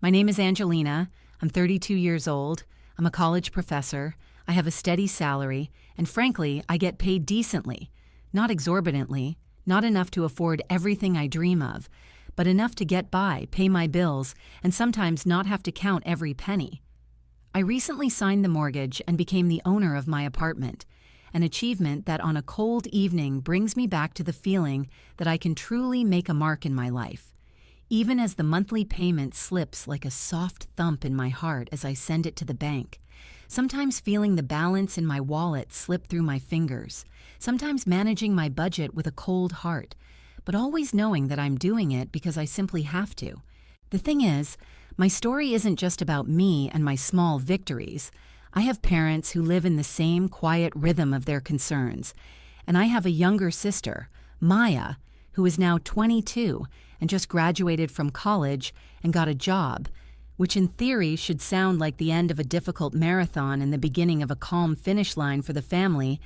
My name is Angelina. I'm 32 years old. I'm a college professor. I have a steady salary, and frankly, I get paid decently. Not exorbitantly, not enough to afford everything I dream of, but enough to get by, pay my bills, and sometimes not have to count every penny. I recently signed the mortgage and became the owner of my apartment, an achievement that on a cold evening brings me back to the feeling that I can truly make a mark in my life. Even as the monthly payment slips like a soft thump in my heart as I send it to the bank, sometimes feeling the balance in my wallet slip through my fingers, sometimes managing my budget with a cold heart, but always knowing that I'm doing it because I simply have to. The thing is, my story isn't just about me and my small victories. I have parents who live in the same quiet rhythm of their concerns, and I have a younger sister, Maya, who is now 22 and just graduated from college and got a job, which in theory should sound like the end of a difficult marathon and the beginning of a calm finish line for the family.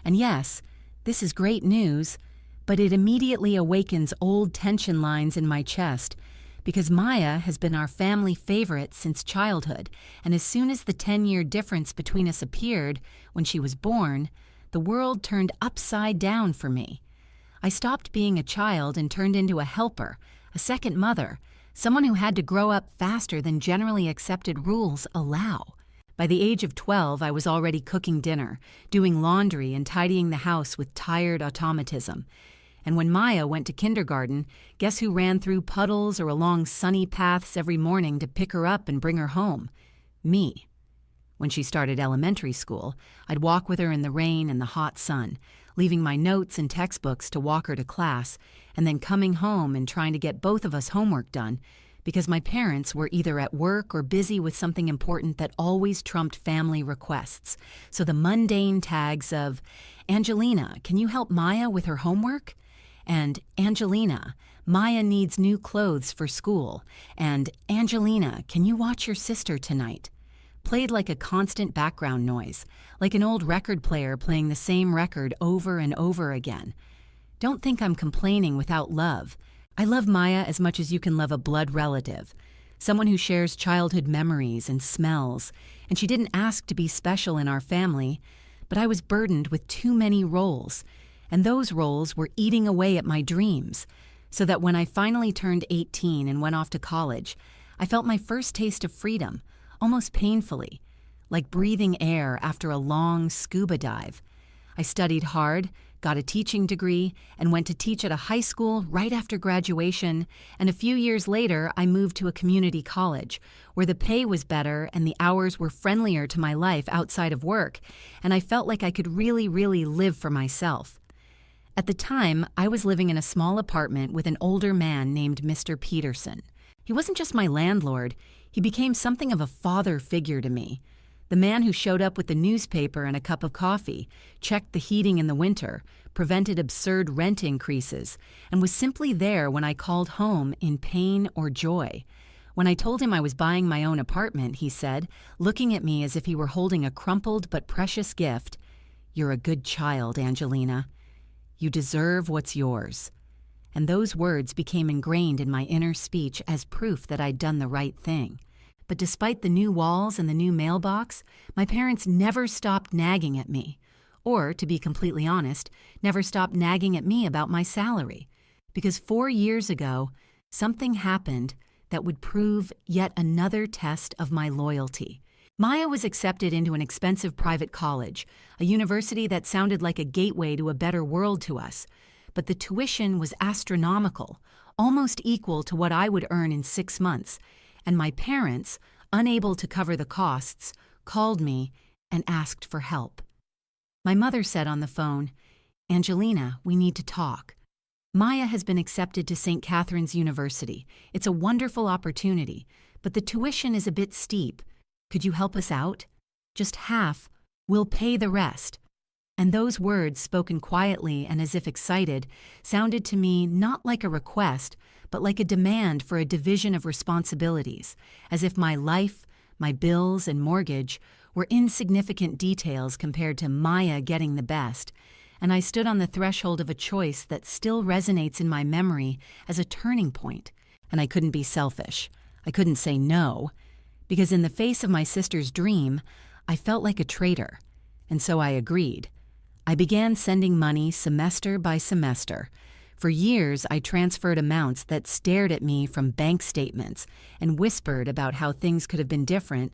And yes, this is great news, but it immediately awakens old tension lines in my chest because Maya has been our family favorite since childhood, and as soon as the 10-year difference between us appeared when she was born, the world turned upside down for me. I stopped being a child and turned into a helper, a second mother, someone who had to grow up faster than generally accepted rules allow. By the age of 12, I was already cooking dinner, doing laundry and tidying the house with tired automatism. And when Maya went to kindergarten, guess who ran through puddles or along sunny paths every morning to pick her up and bring her home? Me. When she started elementary school, I'd walk with her in the rain and the hot sun, leaving my notes and textbooks to walk her to class, and then coming home and trying to get both of us homework done, because my parents were either at work or busy with something important that always trumped family requests. So the mundane tags of, "Angelina, can you help Maya with her homework?" And "Angelina, Maya needs new clothes for school," and "Angelina, can you watch your sister tonight?" played like a constant background noise, like an old record player playing the same record over and over again. Don't think I'm complaining without love. I love Maya as much as you can love a blood relative, someone who shares childhood memories and smells, and she didn't ask to be special in our family, but I was burdened with too many roles, and those roles were eating away at my dreams, so that when I finally turned 18 and went off to college, I felt my first taste of freedom, almost painfully, like breathing air after a long scuba dive. I studied hard, got a teaching degree, and went to teach at a high school right after graduation, and a few years later I moved to a community college, where the pay was better and the hours were friendlier to my life outside of work, and I felt like I could really live for myself. At the time, I was living in a small apartment with an older man named Mr. Peterson. He wasn't just my landlord, he became something of a father figure to me. The man who showed up with the newspaper and a cup of coffee, checked the heating in the winter, prevented absurd rent increases, and was simply there when I called home in pain or joy. When I told him I was buying my own apartment, he said, looking at me as if he were holding a crumpled but precious gift, "You're a good child, Angelina. You deserve what's yours." And those words became ingrained in my inner speech as proof that I'd done the right thing. But despite the new walls and the new mailbox, my parents never stopped nagging at me. Or, to be completely honest, never stopped nagging at me about my salary. Because 4 years ago, something happened that would prove yet another test of my loyalty. Maya was accepted into an expensive private college, a university that sounded like a gateway to a better world to us. But the tuition was astronomical, almost equal to what I would earn in 6 months, and my parents, unable to cover the costs, called me and asked for help. My mother said on the phone, "Angelina, we need to talk. Maya has been accepted to St. Catherine's University. It's a wonderful opportunity, but the tuition is a bit steep. Could you help us out? Just half. We'll pay the rest." And those words, spoken quietly and as if excited, sounded to me not like a request, but like a demand for a division of responsibilities, as if my life, my bills, and mortgage were insignificant details compared to Maya getting the best, and I stood on the threshold of a choice that still resonates in my memory as a turning point. And I couldn't be selfish. I couldn't say no, because in the face of my sister's dream, I felt like a traitor, and so I agreed. I began sending money semester by semester. For years, I transferred amounts that stared at me from bank statements and whispered about how things could have been different,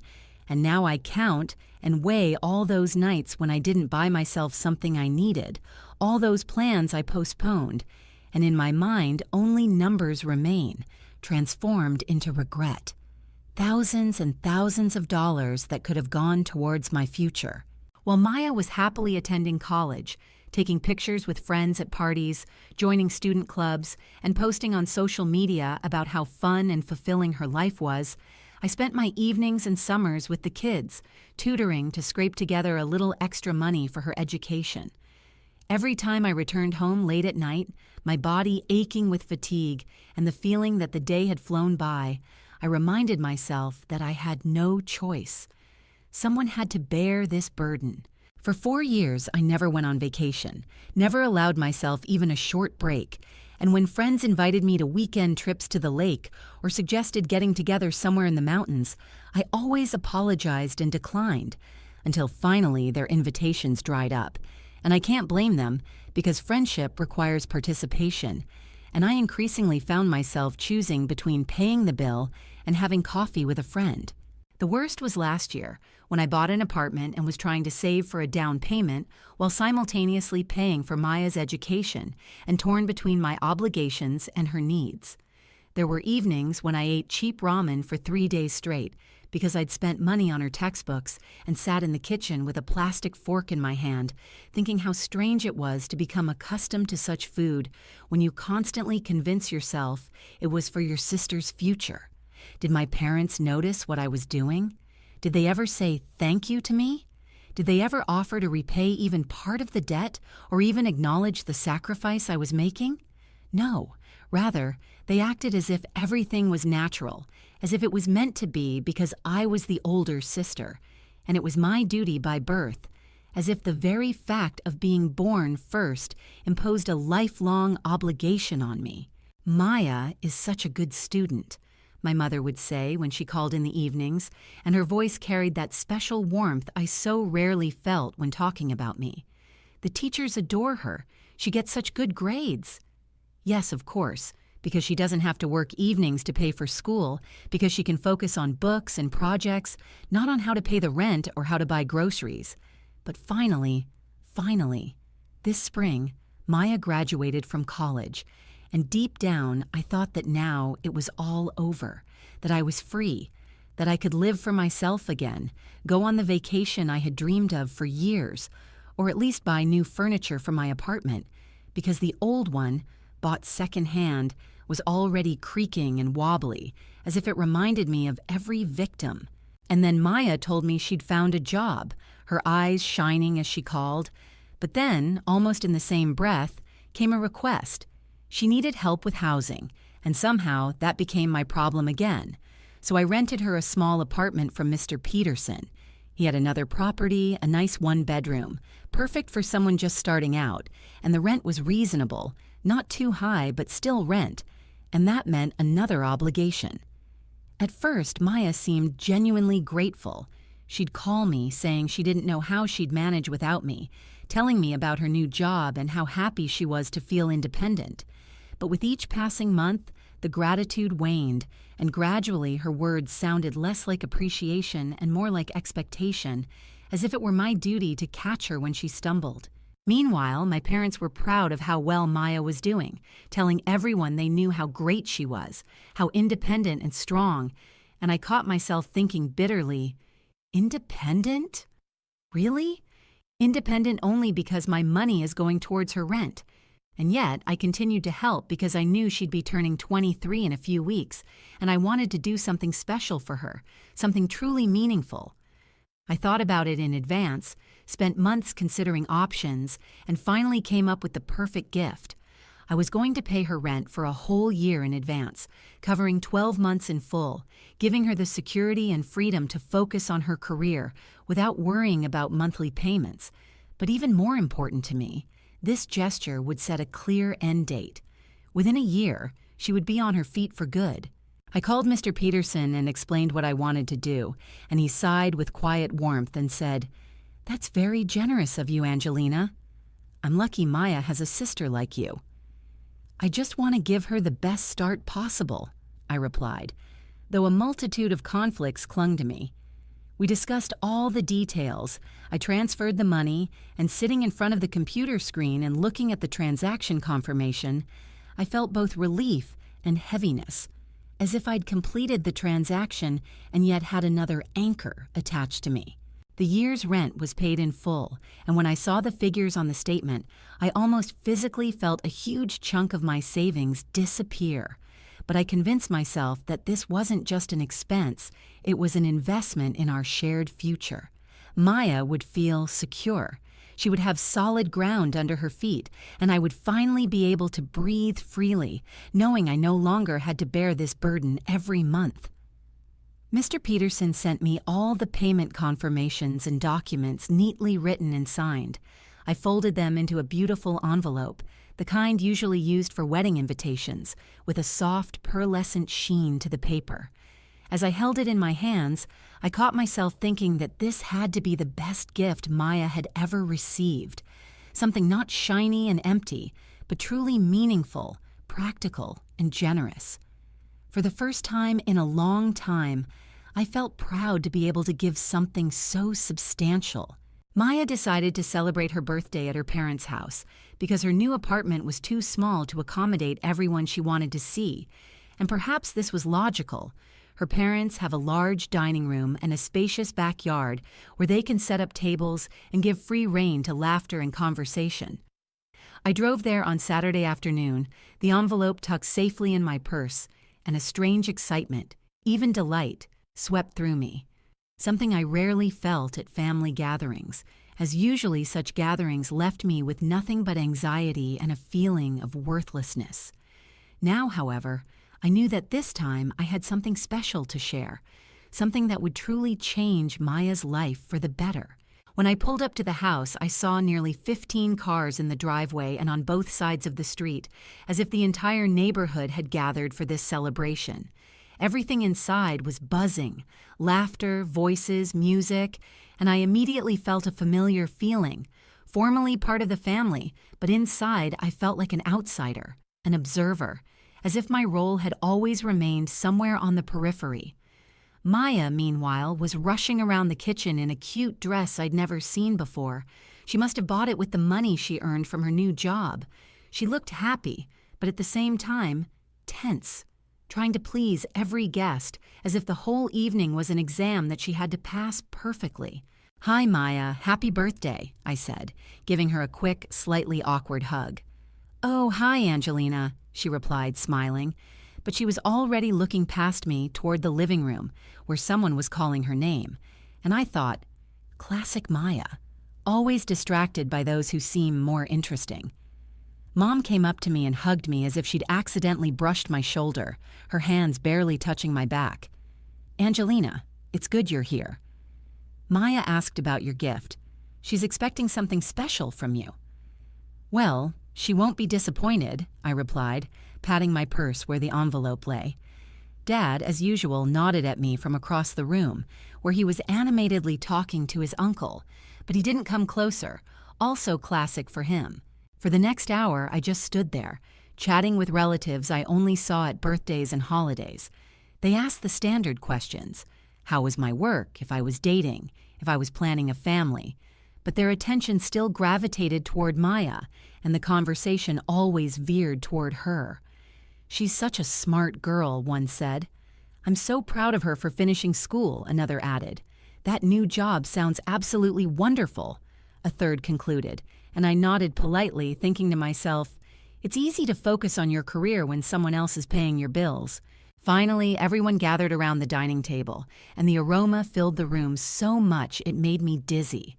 and now I count and weigh all those nights when I didn't buy myself something I needed, all those plans I postponed, and in my mind only numbers remain, transformed into regret. Thousands and thousands of dollars that could have gone towards my future. While Maya was happily attending college, taking pictures with friends at parties, joining student clubs, and posting on social media about how fun and fulfilling her life was, I spent my evenings and summers with the kids, tutoring to scrape together a little extra money for her education. Every time I returned home late at night, my body aching with fatigue and the feeling that the day had flown by, I reminded myself that I had no choice. Someone had to bear this burden. For 4 years, I never went on vacation, never allowed myself even a short break, and when friends invited me to weekend trips to the lake or suggested getting together somewhere in the mountains, I always apologized and declined, until finally their invitations dried up. And I can't blame them, because friendship requires participation, and I increasingly found myself choosing between paying the bill and having coffee with a friend. The worst was last year, when I bought an apartment and was trying to save for a down payment while simultaneously paying for Maya's education and torn between my obligations and her needs. There were evenings when I ate cheap ramen for 3 days straight because I'd spent money on her textbooks and sat in the kitchen with a plastic fork in my hand, thinking how strange it was to become accustomed to such food when you constantly convince yourself it was for your sister's future. Did my parents notice what I was doing? Did they ever say thank you to me? Did they ever offer to repay even part of the debt or even acknowledge the sacrifice I was making? No. Rather, they acted as if everything was natural, as if it was meant to be because I was the older sister, and it was my duty by birth, as if the very fact of being born first imposed a lifelong obligation on me. Maya is such a good student, my mother would say when she called in the evenings, and her voice carried that special warmth I so rarely felt when talking about me. The teachers adore her. She gets such good grades. Yes, of course, because she doesn't have to work evenings to pay for school, because she can focus on books and projects, not on how to pay the rent or how to buy groceries. But finally, this spring, Maya graduated from college, and deep down, I thought that now it was all over, that I was free, that I could live for myself again, go on the vacation I had dreamed of for years, or at least buy new furniture for my apartment, because the old one, bought secondhand, was already creaking and wobbly, as if it reminded me of every victim. And then Maya told me she'd found a job, her eyes shining as she called. But then, almost in the same breath, came a request. She needed help with housing, and somehow that became my problem again. So I rented her a small apartment from Mr. Peterson. He had another property, a nice one-bedroom, perfect for someone just starting out, and the rent was reasonable, not too high, but still rent, and that meant another obligation. At first, Maya seemed genuinely grateful. She'd call me, saying she didn't know how she'd manage without me, telling me about her new job and how happy she was to feel independent. But with each passing month, the gratitude waned, and gradually her words sounded less like appreciation and more like expectation, as if it were my duty to catch her when she stumbled. Meanwhile, my parents were proud of how well Maya was doing, telling everyone they knew how great she was, how independent and strong, and I caught myself thinking bitterly, independent? Really? Independent only because my money is going towards her rent. And yet, I continued to help because I knew she'd be turning 23 in a few weeks, and I wanted to do something special for her, something truly meaningful. I thought about it in advance, spent months considering options, and finally came up with the perfect gift. I was going to pay her rent for a whole year in advance, covering 12 months in full, giving her the security and freedom to focus on her career without worrying about monthly payments. But even more important to me, this gesture would set a clear end date. Within a year, she would be on her feet for good. I called Mr. Peterson and explained what I wanted to do, and he sighed with quiet warmth and said, "That's very generous of you, Angelina. I'm lucky Maya has a sister like you." "I just want to give her the best start possible," I replied, though a multitude of conflicts clung to me. We discussed all the details. I transferred the money, and sitting in front of the computer screen and looking at the transaction confirmation, I felt both relief and heaviness, as if I'd completed the transaction and yet had another anchor attached to me. The year's rent was paid in full, and when I saw the figures on the statement, I almost physically felt a huge chunk of my savings disappear. But I convinced myself that this wasn't just an expense, it was an investment in our shared future. Maya would feel secure. She would have solid ground under her feet, and I would finally be able to breathe freely, knowing I no longer had to bear this burden every month. Mr. Peterson sent me all the payment confirmations and documents neatly written and signed. I folded them into a beautiful envelope, the kind usually used for wedding invitations, with a soft, pearlescent sheen to the paper. As I held it in my hands, I caught myself thinking that this had to be the best gift Maya had ever received. Something not shiny and empty, but truly meaningful, practical, and generous. For the first time in a long time, I felt proud to be able to give something so substantial. Maya decided to celebrate her birthday at her parents' house because her new apartment was too small to accommodate everyone she wanted to see, and perhaps this was logical. Her parents have a large dining room and a spacious backyard where they can set up tables and give free rein to laughter and conversation. I drove there on Saturday afternoon, the envelope tucked safely in my purse, and a strange excitement, even delight, swept through me. Something I rarely felt at family gatherings, as usually such gatherings left me with nothing but anxiety and a feeling of worthlessness. Now, however, I knew that this time I had something special to share, something that would truly change Maya's life for the better. When I pulled up to the house, I saw nearly 15 cars in the driveway and on both sides of the street, as if the entire neighborhood had gathered for this celebration. Everything inside was buzzing, laughter, voices, music, and I immediately felt a familiar feeling. Formally part of the family, but inside I felt like an outsider, an observer, as if my role had always remained somewhere on the periphery. Maya, meanwhile, was rushing around the kitchen in a cute dress I'd never seen before. She must have bought it with the money she earned from her new job. She looked happy, but at the same time, tense, trying to please every guest, as if the whole evening was an exam that she had to pass perfectly. "Hi, Maya, happy birthday," I said, giving her a quick, slightly awkward hug. "Oh, hi, Angelina," she replied, smiling, but she was already looking past me toward the living room, where someone was calling her name, and I thought, classic Maya, always distracted by those who seem more interesting. Mom came up to me and hugged me as if she'd accidentally brushed my shoulder, her hands barely touching my back. "Angelina, it's good you're here. Maya asked about your gift. She's expecting something special from you." "Well, she won't be disappointed," I replied, patting my purse where the envelope lay. Dad, as usual, nodded at me from across the room, where he was animatedly talking to his uncle, but he didn't come closer, also classic for him. For the next hour, I just stood there, chatting with relatives I only saw at birthdays and holidays. They asked the standard questions. How was my work, if I was dating, if I was planning a family? But their attention still gravitated toward Maya, and the conversation always veered toward her. "She's such a smart girl," one said. "I'm so proud of her for finishing school," another added. "That new job sounds absolutely wonderful," a third concluded, and I nodded politely, thinking to myself, it's easy to focus on your career when someone else is paying your bills. Finally, everyone gathered around the dining table, and the aroma filled the room so much it made me dizzy.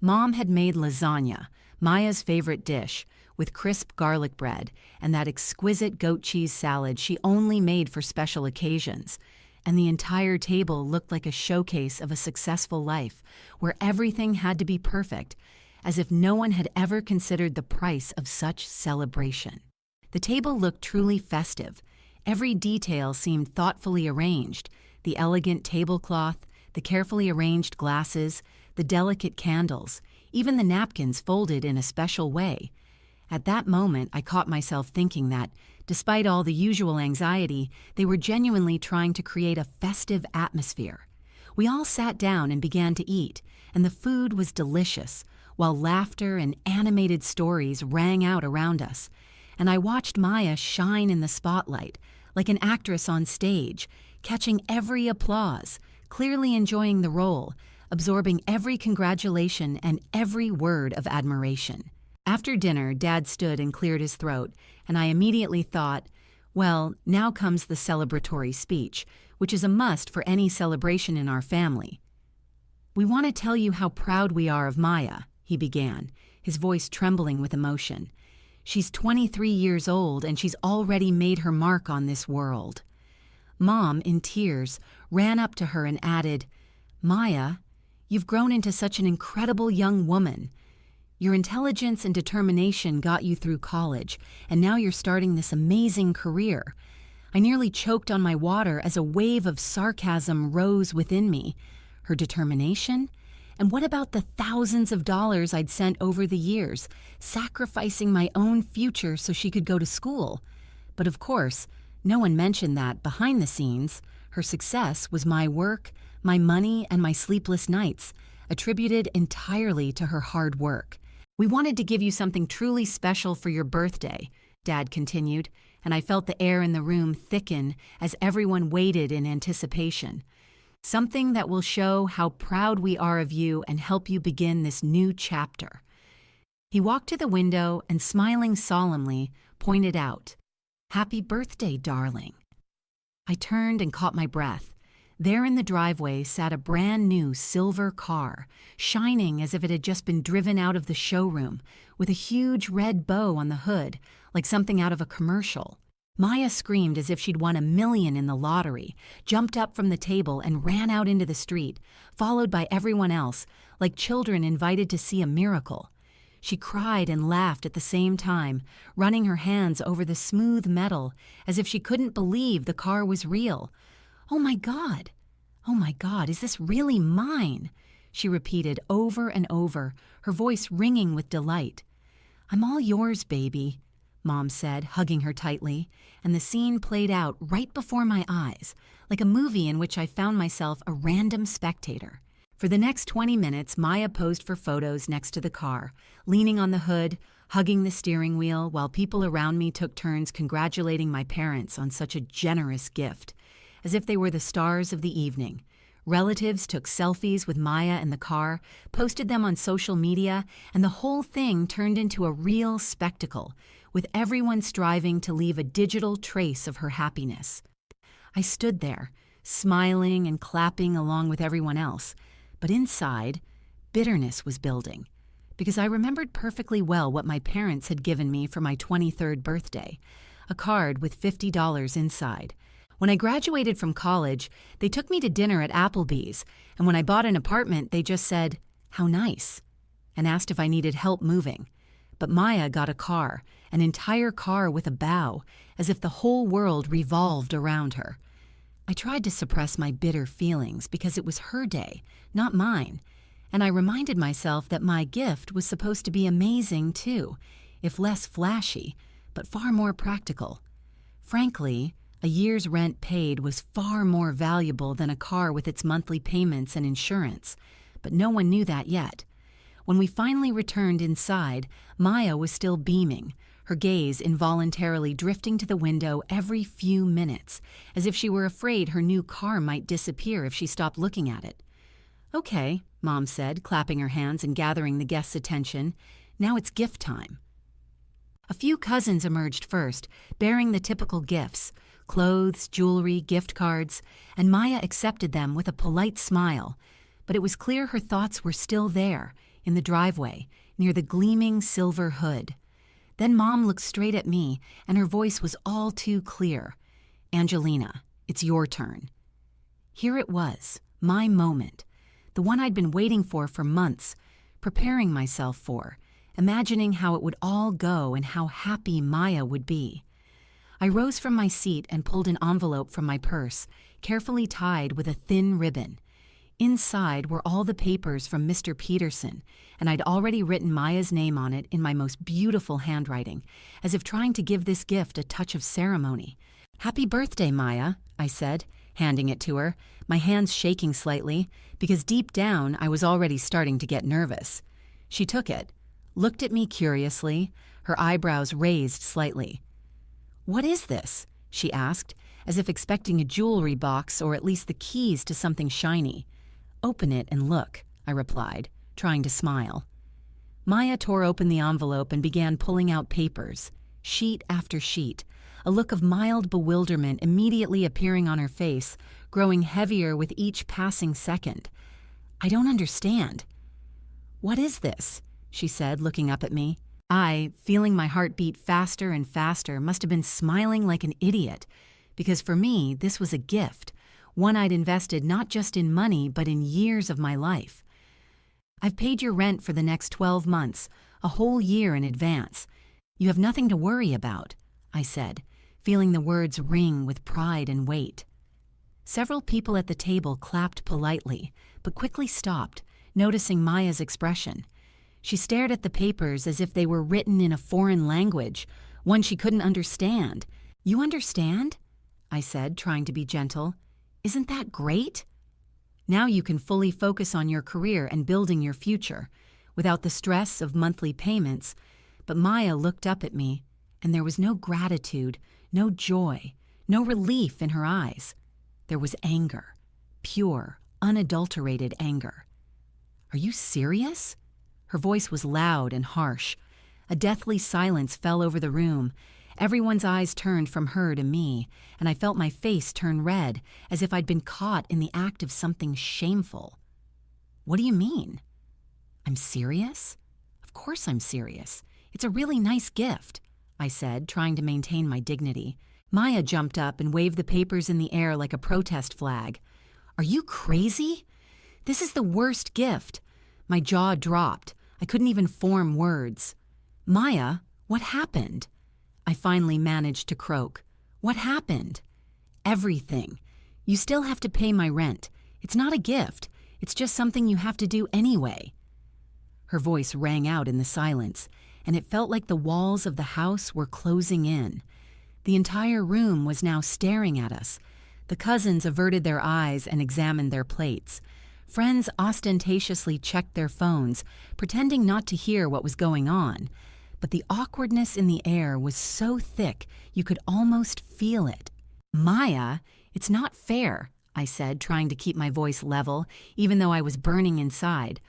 Mom had made lasagna, Maya's favorite dish, with crisp garlic bread and that exquisite goat cheese salad she only made for special occasions. And the entire table looked like a showcase of a successful life, where everything had to be perfect, as if no one had ever considered the price of such celebration. The table looked truly festive. Every detail seemed thoughtfully arranged: the elegant tablecloth, the carefully arranged glasses, the delicate candles, even the napkins folded in a special way. At that moment, I caught myself thinking that, despite all the usual anxiety, they were genuinely trying to create a festive atmosphere. We all sat down and began to eat, and the food was delicious, while laughter and animated stories rang out around us. And I watched Maya shine in the spotlight, like an actress on stage, catching every applause, clearly enjoying the role, absorbing every congratulation and every word of admiration. After dinner, Dad stood and cleared his throat, and I immediately thought, well, now comes the celebratory speech, which is a must for any celebration in our family. "We want to tell you how proud we are of Maya," he began, his voice trembling with emotion. "She's 23 years old and she's already made her mark on this world." Mom, in tears, ran up to her and added, "Maya, you've grown into such an incredible young woman. Your intelligence and determination got you through college, and now you're starting this amazing career." I nearly choked on my water as a wave of sarcasm rose within me. Her determination? And what about the thousands of dollars I'd sent over the years, sacrificing my own future so she could go to school? But of course, no one mentioned that, behind the scenes, her success was my work, my money, and my sleepless nights, attributed entirely to her hard work. "We wanted to give you something truly special for your birthday," Dad continued, and I felt the air in the room thicken as everyone waited in anticipation. "Something that will show how proud we are of you and help you begin this new chapter." He walked to the window and, smiling solemnly, pointed out, "Happy birthday, darling." I turned and caught my breath. There in the driveway sat a brand new silver car, shining as if it had just been driven out of the showroom, with a huge red bow on the hood, like something out of a commercial. Maya screamed as if she'd won $1 million in the lottery, jumped up from the table and ran out into the street, followed by everyone else, like children invited to see a miracle. She cried and laughed at the same time, running her hands over the smooth metal, as if she couldn't believe the car was real. "Oh my God! Oh my God, is this really mine?" she repeated over and over, her voice ringing with delight. "I'm all yours, baby," Mom said, hugging her tightly, and the scene played out right before my eyes, like a movie in which I found myself a random spectator. For the next 20 minutes, Maya posed for photos next to the car, leaning on the hood, hugging the steering wheel, while people around me took turns congratulating my parents on such a generous gift, as if they were the stars of the evening. Relatives took selfies with Maya in the car, posted them on social media, and the whole thing turned into a real spectacle, with everyone striving to leave a digital trace of her happiness. I stood there, smiling and clapping along with everyone else, but inside, bitterness was building, because I remembered perfectly well what my parents had given me for my 23rd birthday, a card with $50 inside. When I graduated from college, they took me to dinner at Applebee's, and when I bought an apartment, they just said, "How nice," and asked if I needed help moving. But Maya got a car, an entire car with a bow, as if the whole world revolved around her. I tried to suppress my bitter feelings because it was her day, not mine, and I reminded myself that my gift was supposed to be amazing too, if less flashy, but far more practical. Frankly, a year's rent paid was far more valuable than a car with its monthly payments and insurance, but no one knew that yet. When we finally returned inside, Maya was still beaming, her gaze involuntarily drifting to the window every few minutes, as if she were afraid her new car might disappear if she stopped looking at it. "Okay," Mom said, clapping her hands and gathering the guests' attention. "Now it's gift time." A few cousins emerged first, bearing the typical gifts: clothes, jewelry, gift cards, and Maya accepted them with a polite smile. But it was clear her thoughts were still there, in the driveway, near the gleaming silver hood. Then Mom looked straight at me, and her voice was all too clear. "Angelina, it's your turn." Here it was, my moment, the one I'd been waiting for months, preparing myself for, imagining how it would all go and how happy Maya would be. I rose from my seat and pulled an envelope from my purse, carefully tied with a thin ribbon. Inside were all the papers from Mr. Peterson, and I'd already written Maya's name on it in my most beautiful handwriting, as if trying to give this gift a touch of ceremony. "Happy birthday, Maya," I said, handing it to her, my hands shaking slightly, because deep down I was already starting to get nervous. She took it, looked at me curiously, her eyebrows raised slightly. "What is this?" she asked, as if expecting a jewelry box or at least the keys to something shiny. "Open it and look," I replied, trying to smile. Maya tore open the envelope and began pulling out papers, sheet after sheet, a look of mild bewilderment immediately appearing on her face, growing heavier with each passing second. "I don't understand." "What is this?" she said, looking up at me. I, feeling my heart beat faster and faster, must have been smiling like an idiot, because for me, this was a gift, one I'd invested not just in money, but in years of my life. "I've paid your rent for the next 12 months, a whole year in advance. You have nothing to worry about," I said, feeling the words ring with pride and weight. Several people at the table clapped politely, but quickly stopped, noticing Maya's expression. She stared at the papers as if they were written in a foreign language, one she couldn't understand. "You understand?" I said, trying to be gentle. "Isn't that great? Now you can fully focus on your career and building your future, without the stress of monthly payments." But Maya looked up at me, and there was no gratitude, no joy, no relief in her eyes. There was anger, pure, unadulterated anger. "Are you serious?" Her voice was loud and harsh. A deathly silence fell over the room. Everyone's eyes turned from her to me, and I felt my face turn red, as if I'd been caught in the act of something shameful. "What do you mean?" "I'm serious? Of course I'm serious. It's a really nice gift," I said, trying to maintain my dignity. Maya jumped up and waved the papers in the air like a protest flag. "Are you crazy? This is the worst gift." My jaw dropped. I couldn't even form words. "Maya, what happened?" I finally managed to croak. "What happened?" "Everything. You still have to pay my rent. It's not a gift. It's just something you have to do anyway." Her voice rang out in the silence, and it felt like the walls of the house were closing in. The entire room was now staring at us. The cousins averted their eyes and examined their plates. Friends ostentatiously checked their phones, pretending not to hear what was going on. But the awkwardness in the air was so thick you could almost feel it. "Maya, it's not fair," I said, trying to keep my voice level, even though I was burning inside.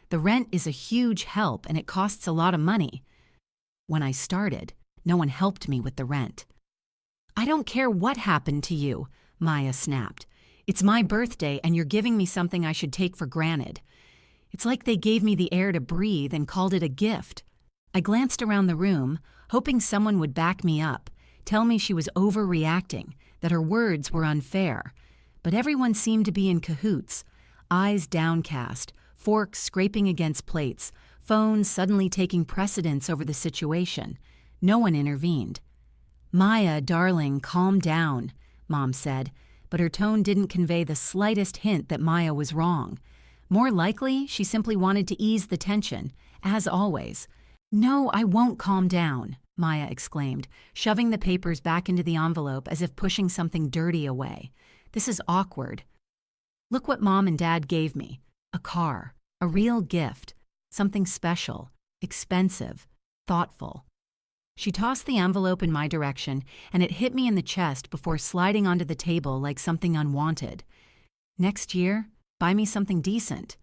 "The rent is a huge help, and it costs a lot of money." When I started, no one helped me with the rent. "I don't care what happened to you," Maya snapped. "It's my birthday, and you're giving me something I should take for granted. It's like they gave me the air to breathe and called it a gift." I glanced around the room, hoping someone would back me up, tell me she was overreacting, that her words were unfair. But everyone seemed to be in cahoots, eyes downcast, forks scraping against plates, phones suddenly taking precedence over the situation. No one intervened. "Maya, darling, calm down," Mom said, but her tone didn't convey the slightest hint that Maya was wrong. More likely, she simply wanted to ease the tension, as always. "No, I won't calm down," Maya exclaimed, shoving the papers back into the envelope as if pushing something dirty away. "This is awkward. Look what Mom and Dad gave me. A car, a real gift, something special, expensive, thoughtful." She tossed the envelope in my direction, and it hit me in the chest before sliding onto the table like something unwanted. "Next year, buy me something decent.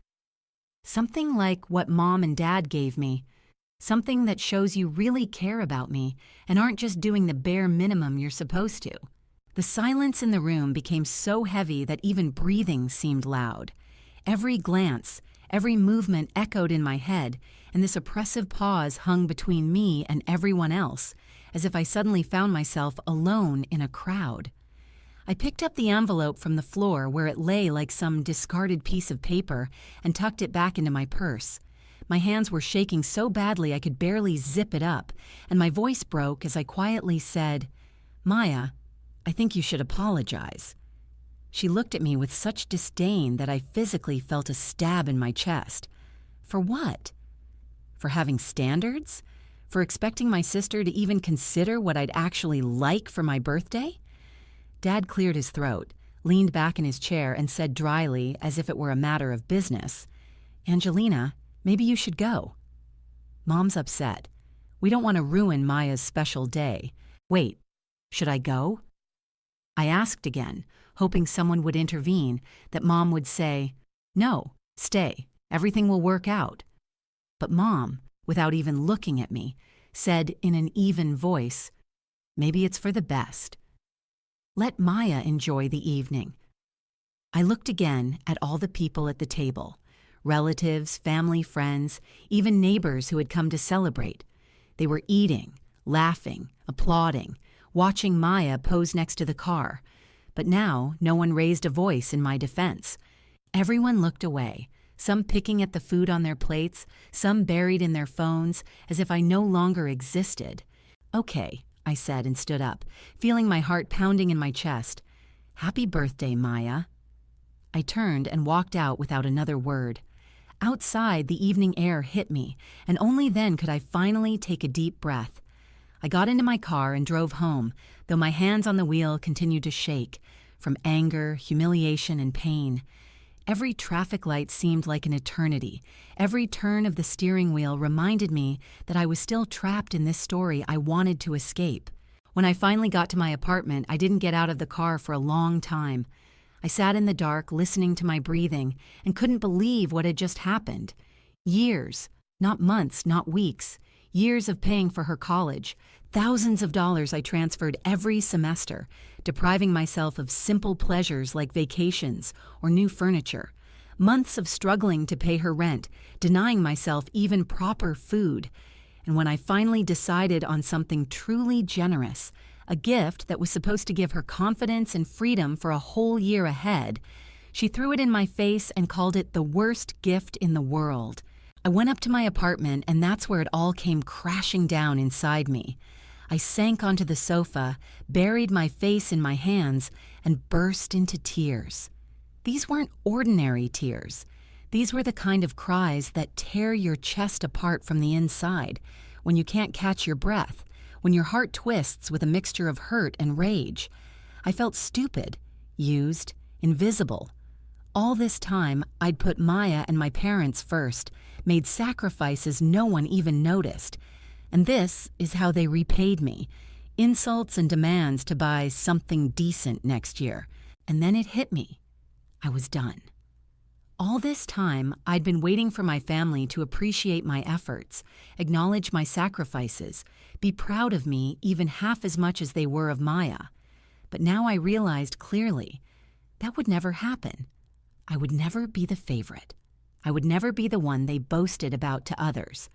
Something like what Mom and Dad gave me. Something that shows you really care about me and aren't just doing the bare minimum you're supposed to." The silence in the room became so heavy that even breathing seemed loud. Every glance, every movement echoed in my head, and this oppressive pause hung between me and everyone else, as if I suddenly found myself alone in a crowd. I picked up the envelope from the floor where it lay like some discarded piece of paper and tucked it back into my purse. My hands were shaking so badly I could barely zip it up, and my voice broke as I quietly said, "Maya, I think you should apologize." She looked at me with such disdain that I physically felt a stab in my chest. For what? For having standards? For expecting my sister to even consider what I'd actually like for my birthday? Dad cleared his throat, leaned back in his chair, and said dryly, as if it were a matter of business, "Angelina, maybe you should go." "Mom's upset. We don't want to ruin Maya's special day. Wait, should I go?" I asked again, hoping someone would intervene, that Mom would say, "No, stay. Everything will work out." But Mom, without even looking at me, said in an even voice, "Maybe it's for the best. Let Maya enjoy the evening." I looked again at all the people at the table, relatives, family, friends, even neighbors who had come to celebrate. They were eating, laughing, applauding, watching Maya pose next to the car. But now no one raised a voice in my defense. Everyone looked away, some picking at the food on their plates, some buried in their phones, as if I no longer existed. "Okay," I said and stood up, feeling my heart pounding in my chest. "Happy birthday, Maya." I turned and walked out without another word. Outside, the evening air hit me, and only then could I finally take a deep breath. I got into my car and drove home, though my hands on the wheel continued to shake, from anger, humiliation, and pain. Every traffic light seemed like an eternity. Every turn of the steering wheel reminded me that I was still trapped in this story I wanted to escape. When I finally got to my apartment, I didn't get out of the car for a long time. I sat in the dark, listening to my breathing, and couldn't believe what had just happened. Years, not months, not weeks, years of paying for her college, thousands of dollars I transferred every semester, depriving myself of simple pleasures like vacations or new furniture. Months of struggling to pay her rent, denying myself even proper food. And when I finally decided on something truly generous, a gift that was supposed to give her confidence and freedom for a whole year ahead, she threw it in my face and called it the worst gift in the world. I went up to my apartment, and that's where it all came crashing down inside me. I sank onto the sofa, buried my face in my hands, and burst into tears. These weren't ordinary tears. These were the kind of cries that tear your chest apart from the inside, when you can't catch your breath, when your heart twists with a mixture of hurt and rage. I felt stupid, used, invisible. All this time, I'd put Maya and my parents first, made sacrifices no one even noticed. And this is how they repaid me. Insults and demands to buy something decent next year. And then it hit me. I was done. All this time, I'd been waiting for my family to appreciate my efforts, acknowledge my sacrifices, be proud of me even half as much as they were of Maya. But now I realized clearly that would never happen. I would never be the favorite. I would never be the one they boasted about to others.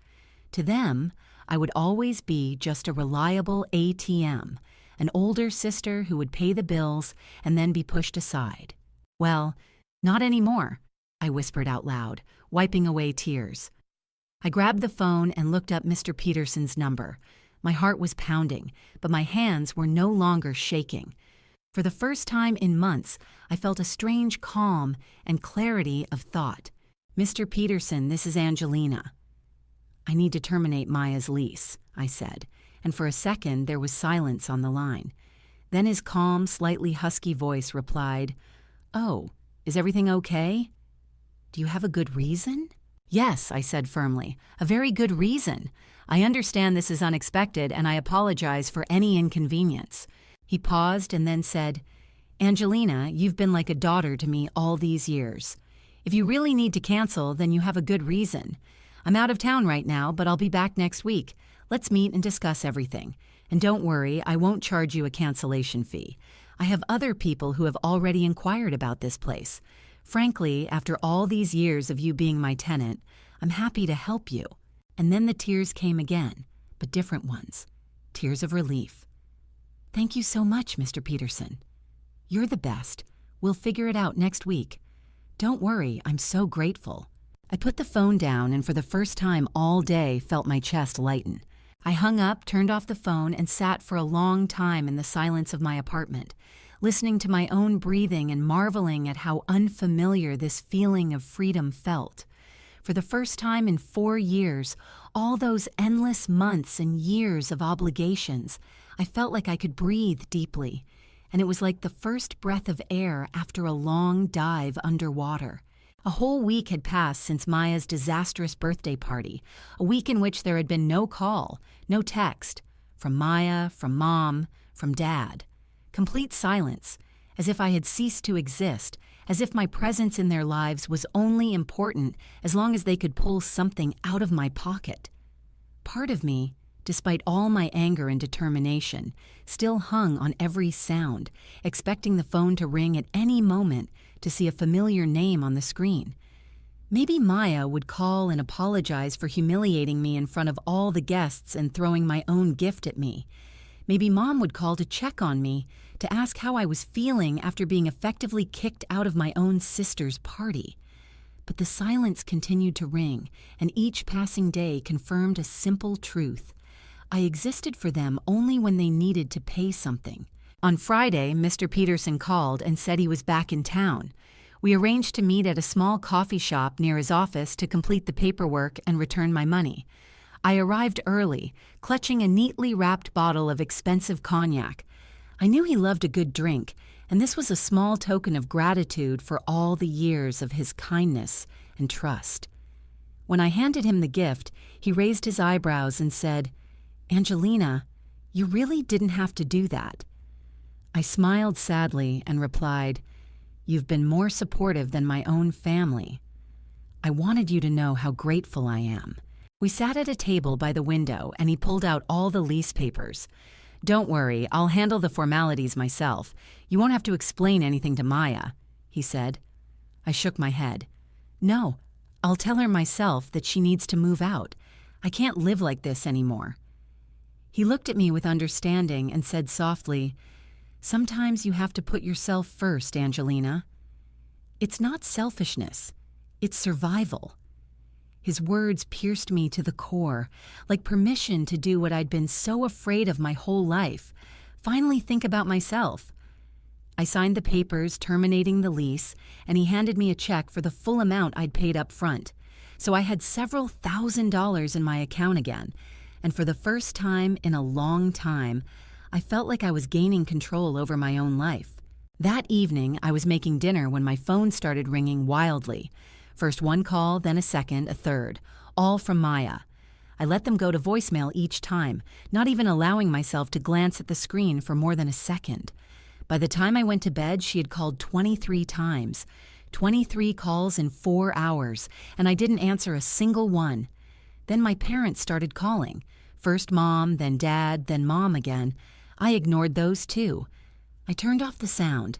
To them, I would always be just a reliable ATM, an older sister who would pay the bills and then be pushed aside. Well, not anymore, I whispered out loud, wiping away tears. I grabbed the phone and looked up Mr. Peterson's number. My heart was pounding, but my hands were no longer shaking. For the first time in months, I felt a strange calm and clarity of thought. "Mr. Peterson, this is Angelina." "I need to terminate Maya's lease," I said, and for a second there was silence on the line. Then his calm, slightly husky voice replied, "Oh, is everything okay? Do you have a good reason?" "Yes," I said firmly, "a very good reason. I understand this is unexpected, and I apologize for any inconvenience." He paused and then said, "Angelina, you've been like a daughter to me all these years. If you really need to cancel, then you have a good reason. I'm out of town right now, but I'll be back next week. Let's meet and discuss everything. And don't worry, I won't charge you a cancellation fee. I have other people who have already inquired about this place. Frankly, after all these years of you being my tenant, I'm happy to help you." And then the tears came again, but different ones. Tears of relief. "Thank you so much, Mr. Peterson. You're the best. We'll figure it out next week. Don't worry, I'm so grateful." I put the phone down and for the first time all day felt my chest lighten. I hung up, turned off the phone, and sat for a long time in the silence of my apartment, listening to my own breathing and marveling at how unfamiliar this feeling of freedom felt. For the first time in 4 years, all those endless months and years of obligations, I felt like I could breathe deeply, and it was like the first breath of air after a long dive underwater. A whole week had passed since Maya's disastrous birthday party, a week in which there had been no call, no text, from Maya, from Mom, from Dad. Complete silence, as if I had ceased to exist, as if my presence in their lives was only important as long as they could pull something out of my pocket. Part of me, despite all my anger and determination, still hung on every sound, expecting the phone to ring at any moment to see a familiar name on the screen. Maybe Maya would call and apologize for humiliating me in front of all the guests and throwing my own gift at me. Maybe Mom would call to check on me, to ask how I was feeling after being effectively kicked out of my own sister's party. But the silence continued to ring, and each passing day confirmed a simple truth. I existed for them only when they needed to pay something. On Friday, Mr. Peterson called and said he was back in town. We arranged to meet at a small coffee shop near his office to complete the paperwork and return my money. I arrived early, clutching a neatly wrapped bottle of expensive cognac. I knew he loved a good drink, and this was a small token of gratitude for all the years of his kindness and trust. When I handed him the gift, he raised his eyebrows and said, "Angelina, you really didn't have to do that." I smiled sadly and replied, "You've been more supportive than my own family. I wanted you to know how grateful I am." We sat at a table by the window, and he pulled out all the lease papers. "Don't worry, I'll handle the formalities myself. You won't have to explain anything to Maya," he said. I shook my head. "No, I'll tell her myself that she needs to move out. I can't live like this anymore." He looked at me with understanding and said softly, "Sometimes you have to put yourself first, Angelina. It's not selfishness, it's survival." His words pierced me to the core, like permission to do what I'd been so afraid of my whole life, finally think about myself. I signed the papers terminating the lease, and he handed me a check for the full amount I'd paid up front. So I had several $1,000s in my account again, and for the first time in a long time, I felt like I was gaining control over my own life. That evening, I was making dinner when my phone started ringing wildly. First one call, then a second, a third, all from Maya. I let them go to voicemail each time, not even allowing myself to glance at the screen for more than a second. By the time I went to bed, she had called 23 times, 23 calls in 4 hours, and I didn't answer a single one. Then my parents started calling. First Mom, then Dad, then Mom again. I ignored those too. I turned off the sound,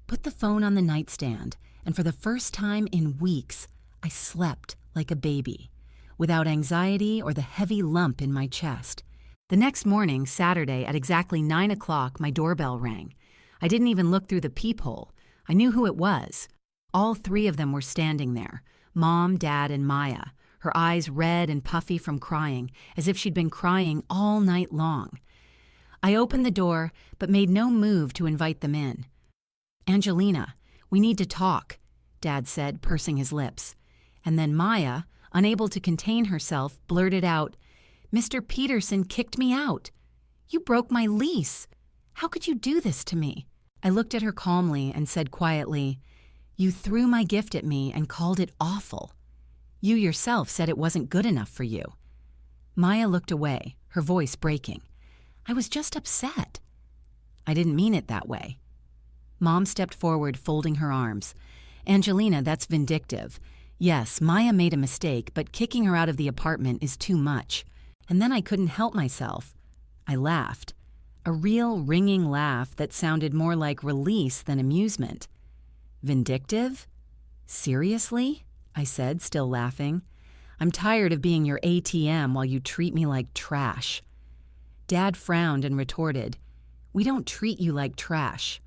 put the phone on the nightstand, and for the first time in weeks, I slept like a baby, without anxiety or the heavy lump in my chest. The next morning, Saturday, at exactly 9 o'clock, my doorbell rang. I didn't even look through the peephole. I knew who it was. All 3 of them were standing there, Mom, Dad, and Maya, her eyes red and puffy from crying, as if she'd been crying all night long. I opened the door, but made no move to invite them in. "Angelina, we need to talk," Dad said, pursing his lips. And then Maya, unable to contain herself, blurted out, "Mr. Peterson kicked me out. You broke my lease. How could you do this to me?" I looked at her calmly and said quietly, "You threw my gift at me and called it awful. You yourself said it wasn't good enough for you." Maya looked away, her voice breaking. "I was just upset." "I didn't mean it that way." Mom stepped forward, folding her arms. "Angelina, that's vindictive. Yes, Maya made a mistake, but kicking her out of the apartment is too much." And then I couldn't help myself. I laughed. A real ringing laugh that sounded more like release than amusement. "Vindictive? Seriously?" I said, still laughing. "I'm tired of being your ATM while you treat me like trash." Dad frowned and retorted, "We don't treat you like trash."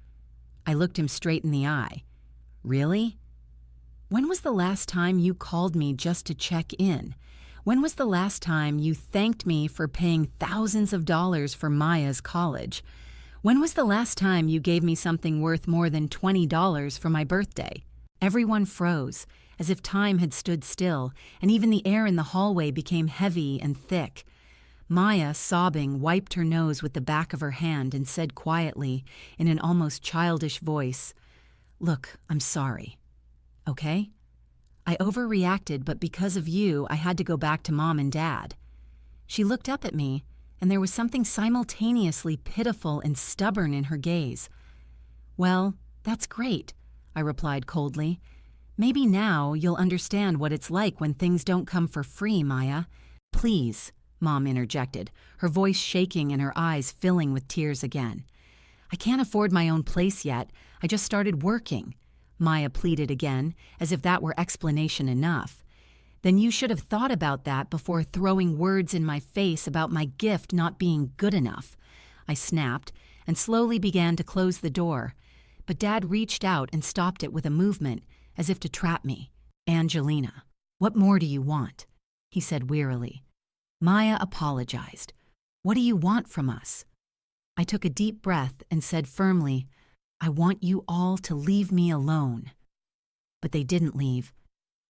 I looked him straight in the eye. "Really? When was the last time you called me just to check in? When was the last time you thanked me for paying thousands of dollars for Maya's college? When was the last time you gave me something worth more than $20 for my birthday? Everyone froze, as if time had stood still, and even the air in the hallway became heavy and thick. Maya, sobbing, wiped her nose with the back of her hand and said quietly, in an almost childish voice, "Look, I'm sorry. Okay? I overreacted, but because of you, I had to go back to Mom and Dad." She looked up at me, and there was something simultaneously pitiful and stubborn in her gaze. "Well, that's great," I replied coldly. "Maybe now you'll understand what it's like when things don't come for free, Maya." "Please," Mom interjected, her voice shaking and her eyes filling with tears again. "I can't afford my own place yet. I just started working," Maya pleaded again, as if that were explanation enough. "Then you should have thought about that before throwing words in my face about my gift not being good enough," I snapped, and slowly began to close the door. But Dad reached out and stopped it with a movement, as if to trap me. "Angelina, what more do you want?" he said wearily. Maya apologized. "What do you want from us?" I took a deep breath and said firmly, "I want you all to leave me alone." But they didn't leave.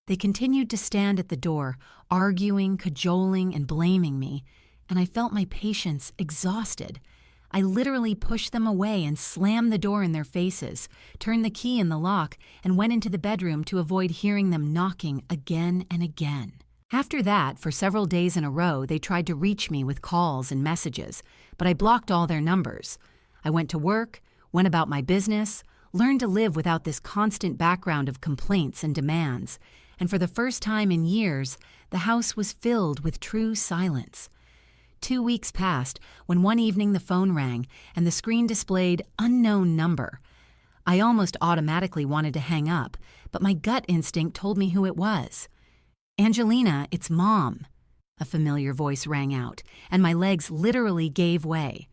They continued to stand at the door, arguing, cajoling, and blaming me, and I felt my patience exhausted. I literally pushed them away and slammed the door in their faces, turned the key in the lock, and went into the bedroom to avoid hearing them knocking again and again. After that, for several days in a row, they tried to reach me with calls and messages, but I blocked all their numbers. I went to work, went about my business, learned to live without this constant background of complaints and demands, and for the first time in years, the house was filled with true silence. 2 weeks passed when one evening the phone rang and the screen displayed unknown number. I almost automatically wanted to hang up, but my gut instinct told me who it was. "Angelina, it's Mom," a familiar voice rang out, and my legs literally gave way.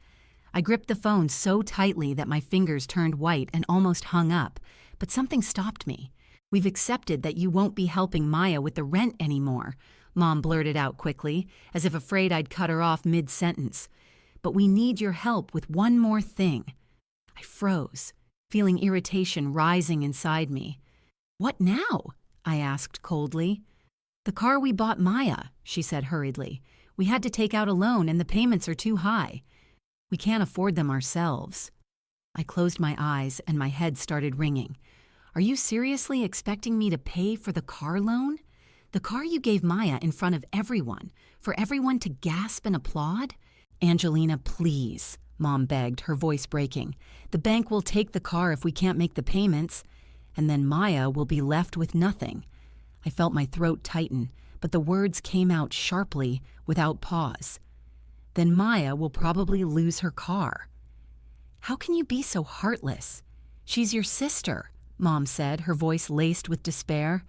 I gripped the phone so tightly that my fingers turned white and almost hung up, but something stopped me. "We've accepted that you won't be helping Maya with the rent anymore," Mom blurted out quickly, as if afraid I'd cut her off mid-sentence. "But we need your help with one more thing." I froze, feeling irritation rising inside me. "What now?" I asked coldly. "The car we bought Maya," she said hurriedly. "We had to take out a loan and the payments are too high. We can't afford them ourselves." I closed my eyes and my head started ringing. "Are you seriously expecting me to pay for the car loan? The car you gave Maya in front of everyone, for everyone to gasp and applaud?" "Angelina, please," Mom begged, her voice breaking. "The bank will take the car if we can't make the payments, and then Maya will be left with nothing." I felt my throat tighten, but the words came out sharply, without pause. "Then Maya will probably lose her car." "How can you be so heartless? She's your sister," Mom said, her voice laced with despair.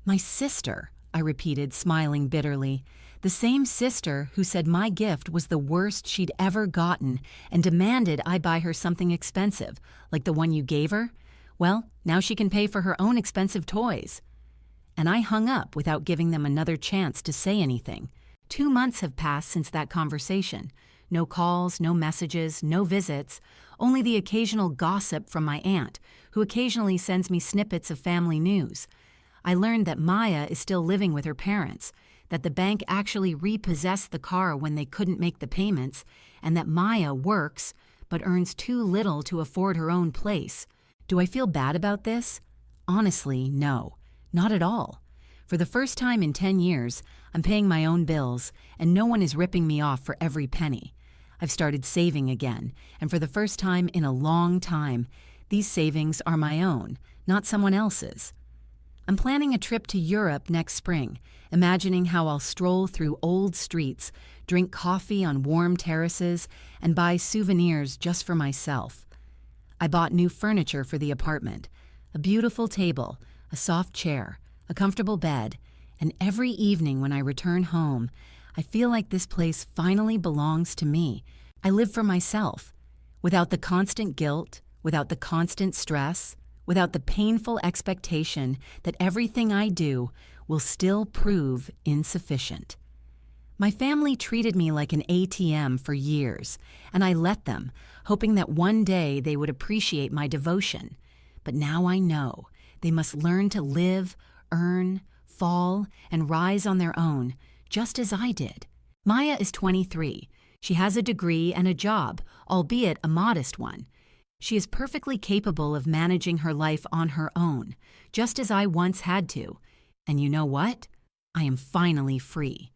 "My sister," I repeated, smiling bitterly. "The same sister who said my gift was the worst she'd ever gotten and demanded I buy her something expensive, like the one you gave her? Well, now she can pay for her own expensive toys." And I hung up without giving them another chance to say anything. 2 months have passed since that conversation. No calls, no messages, no visits, only the occasional gossip from my aunt, who occasionally sends me snippets of family news. I learned that Maya is still living with her parents, that the bank actually repossessed the car when they couldn't make the payments, and that Maya works, but earns too little to afford her own place. Do I feel bad about this? Honestly, no, not at all. For the first time in 10 years, I'm paying my own bills, and no one is ripping me off for every penny. I've started saving again, and for the first time in a long time, these savings are my own, not someone else's. I'm planning a trip to Europe next spring, imagining how I'll stroll through old streets, drink coffee on warm terraces, and buy souvenirs just for myself. I bought new furniture for the apartment, a beautiful table, a soft chair, a comfortable bed, and every evening when I return home, I feel like this place finally belongs to me. I live for myself, without the constant guilt, without the constant stress, without the painful expectation that everything I do will still prove insufficient. My family treated me like an ATM for years, and I let them, hoping that one day they would appreciate my devotion. But now I know they must learn to live, earn, fall, and rise on their own, just as I did. Maya is 23. She has a degree and a job, albeit a modest one. She is perfectly capable of managing her life on her own, just as I once had to. And you know what? I am finally free.